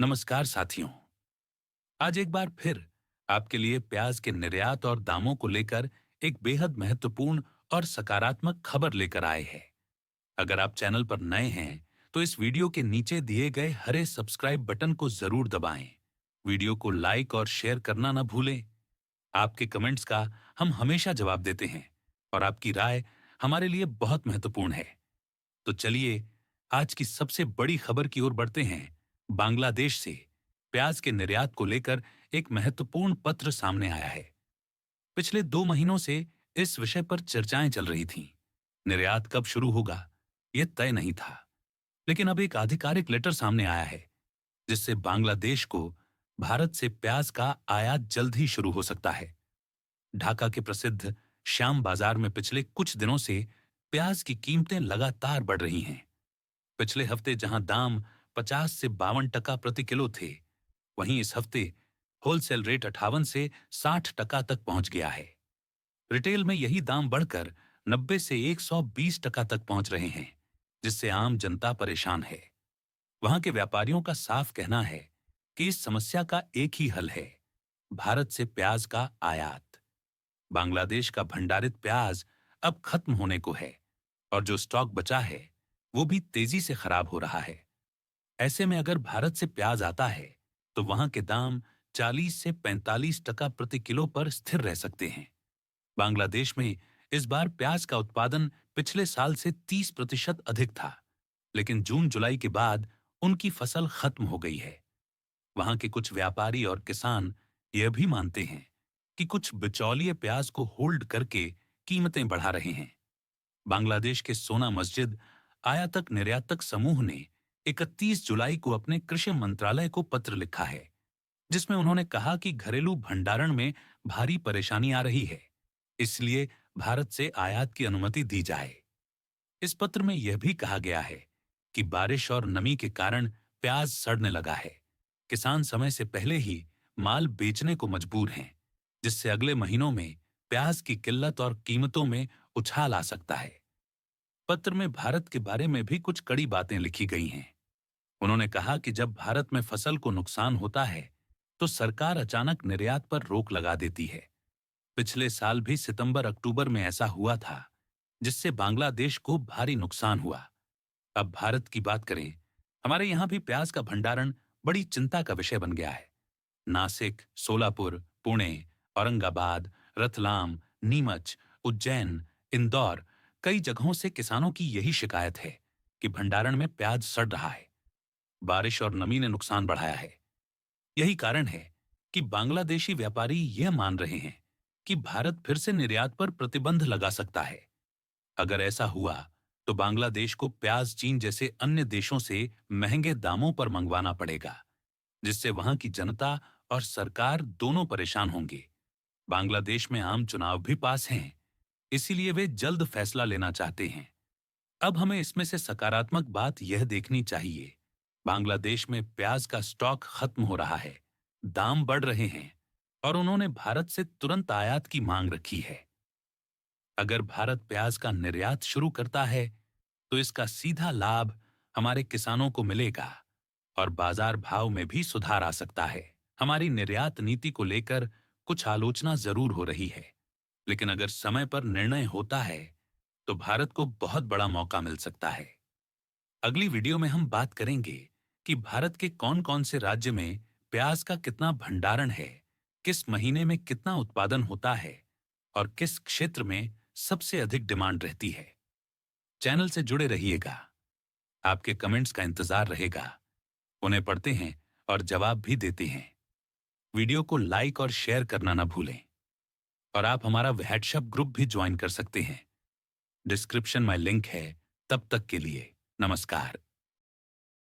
नमस्कार साथियों। आज एक बार फिर आपके लिए प्याज के निर्यात और दामों को लेकर एक बेहद महत्वपूर्ण और सकारात्मक खबर लेकर आए हैं। अगर आप चैनल पर नए हैं तो इस वीडियो के नीचे दिए गए हरे सब्सक्राइब बटन को जरूर दबाएं। वीडियो को लाइक और शेयर करना ना भूलें। आपके कमेंट्स का हम हमेशा जवाब देते हैं और आपकी राय हमारे लिए बहुत महत्वपूर्ण है। तो चलिए आज की सबसे बड़ी खबर की ओर बढ़ते हैं। बांग्लादेश से प्याज के निर्यात को लेकर एक महत्वपूर्ण पत्र सामने आया है। पिछले 2 महीनों से इस विषय पर चर्चाएं चल रही थीं। निर्यात कब शुरू होगा यह तय नहीं था, लेकिन अब एक आधिकारिक लेटर सामने आया है जिससे बांग्लादेश को भारत से प्याज का आयात जल्द ही शुरू हो सकता है। ढाका के प्रसिद्ध श्याम बाजार में पिछले कुछ दिनों से प्याज की कीमतें लगातार बढ़ रही हैं। पिछले हफ्ते जहां दाम 50 से 52 टका प्रति किलो थे, वहीं इस हफ्ते होलसेल रेट 58 से 60 टका तक पहुंच गया है। रिटेल में यही दाम बढ़कर 90 से 120 टका तक पहुंच रहे हैं, जिससे आम जनता परेशान है। वहां के व्यापारियों का साफ कहना है कि इस समस्या का एक ही हल है, भारत से प्याज का आयात। बांग्लादेश का भंडारित प्याज अब खत्म होने को है और जो स्टॉक बचा है वो भी तेजी से खराब हो रहा है। ऐसे में अगर भारत से प्याज आता है तो वहां के दाम 40 से 45 टका प्रति किलो पर स्थिर रह सकते हैं। बांग्लादेश में इस बार प्याज का उत्पादन पिछले साल से 30% अधिक था, लेकिन जून जुलाई के बाद उनकी फसल खत्म हो गई है। वहां के कुछ व्यापारी और किसान यह भी मानते हैं कि कुछ बिचौलिए प्याज को होल्ड करके कीमतें बढ़ा रहे हैं। बांग्लादेश के सोना मस्जिद आयातक निर्यातक समूह ने 31 जुलाई को अपने कृषि मंत्रालय को पत्र लिखा है, जिसमें उन्होंने कहा कि घरेलू भंडारण में भारी परेशानी आ रही है, इसलिए भारत से आयात की अनुमति दी जाए। इस पत्र में यह भी कहा गया है कि बारिश और नमी के कारण प्याज सड़ने लगा है। किसान समय से पहले ही माल बेचने को मजबूर हैं, जिससे अगले महीनों में प्याज की किल्लत और कीमतों में उछाल आ सकता है। पत्र में भारत के बारे में भी कुछ कड़ी बातें लिखी गई हैं। उन्होंने कहा कि जब भारत में फसल को नुकसान होता है तो सरकार अचानक निर्यात पर रोक लगा देती है। पिछले साल भी सितंबर अक्टूबर में ऐसा हुआ था, जिससे बांग्लादेश को भारी नुकसान हुआ। अब भारत की बात करें, हमारे यहाँ भी प्याज का भंडारण बड़ी चिंता का विषय बन गया है। नासिक, सोलापुर, पुणे, औरंगाबाद, रतलाम, नीमच, उज्जैन, इंदौर, कई जगहों से किसानों की यही शिकायत है कि भंडारण में प्याज सड़ रहा है। बारिश और नमी ने नुकसान बढ़ाया है। यही कारण है कि बांग्लादेशी व्यापारी यह मान रहे हैं कि भारत फिर से निर्यात पर प्रतिबंध लगा सकता है। अगर ऐसा हुआ तो बांग्लादेश को प्याज चीन जैसे अन्य देशों से महंगे दामों पर मंगवाना पड़ेगा, जिससे वहां की जनता और सरकार दोनों परेशान होंगे। बांग्लादेश में आम चुनाव भी पास हैं, इसीलिए वे जल्द फैसला लेना चाहते हैं। अब हमें इसमें से सकारात्मक बात यह देखनी चाहिए, बांग्लादेश में प्याज का स्टॉक खत्म हो रहा है, दाम बढ़ रहे हैं और उन्होंने भारत से तुरंत आयात की मांग रखी है। अगर भारत प्याज का निर्यात शुरू करता है तो इसका सीधा लाभ हमारे किसानों को मिलेगा और बाजार भाव में भी सुधार आ सकता है। हमारी निर्यात नीति को लेकर कुछ आलोचना जरूर हो रही है, लेकिन अगर समय पर निर्णय होता है तो भारत को बहुत बड़ा मौका मिल सकता है। अगली वीडियो में हम बात करेंगे कि भारत के कौन-कौन से राज्य में प्याज का कितना भंडारण है, किस महीने में कितना उत्पादन होता है और किस क्षेत्र में सबसे अधिक डिमांड रहती है। चैनल से जुड़े रहिएगा, आपके कमेंट्स का इंतजार रहेगा। उन्हें पढ़ते हैं और जवाब भी देते हैं। वीडियो को लाइक और शेयर करना ना भूलें और आप हमारा व्हाट्सएप ग्रुप भी ज्वाइन कर सकते हैं। डिस्क्रिप्शन में लिंक है। तब तक के लिए नमस्कार।